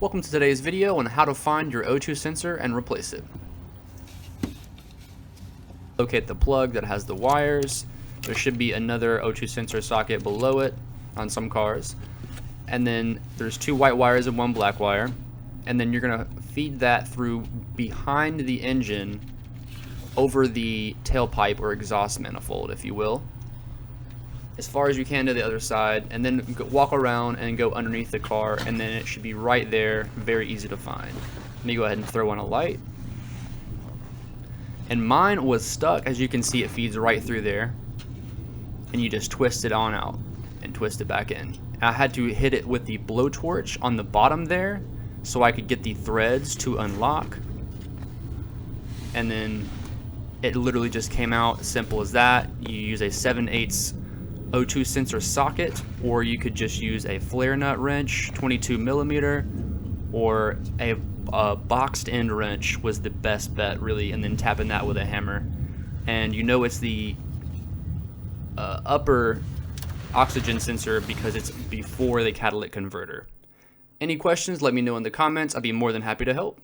Welcome to today's video on how to find your O2 sensor and replace it. Locate the plug that has the wires. There should be another O2 sensor socket below it on some cars. And then there's two white wires and one black wire. And then you're going to feed that through behind the engine over the tailpipe or exhaust manifold, if you will, as far as you can to the other side, and then walk around and go underneath the car, and then it should be right there, very easy to find. Let me go ahead and throw on a light. And mine was stuck. As you can see, it feeds right through there, and you just twist it on out and twist it back in. I had to hit it with the blowtorch on the bottom there so I could get the threads to unlock, and then it literally just came out, simple as that. You use a 7/8 O2 sensor socket, or you could just use a flare nut wrench, 22mm, or a boxed end wrench was the best bet, really, and then tapping that with a hammer. And you know it's the upper oxygen sensor because it's before the catalytic converter. Any questions, let me know in the comments. I'd be more than happy to help.